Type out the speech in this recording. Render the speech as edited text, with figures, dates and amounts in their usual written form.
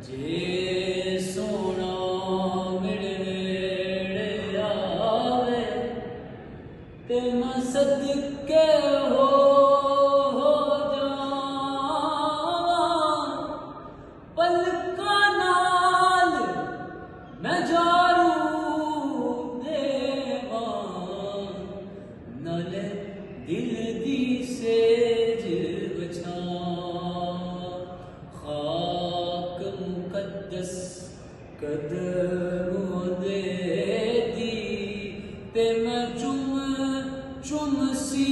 जे सोना मेरे नेड़े आवे ते मैं सदके हो जावां, पलकां नाल मैं जारू देवां, नाले दिल दी सेज बछां। खाक मुकद्दस कदमों दे दी ते मैं चुम चुम सी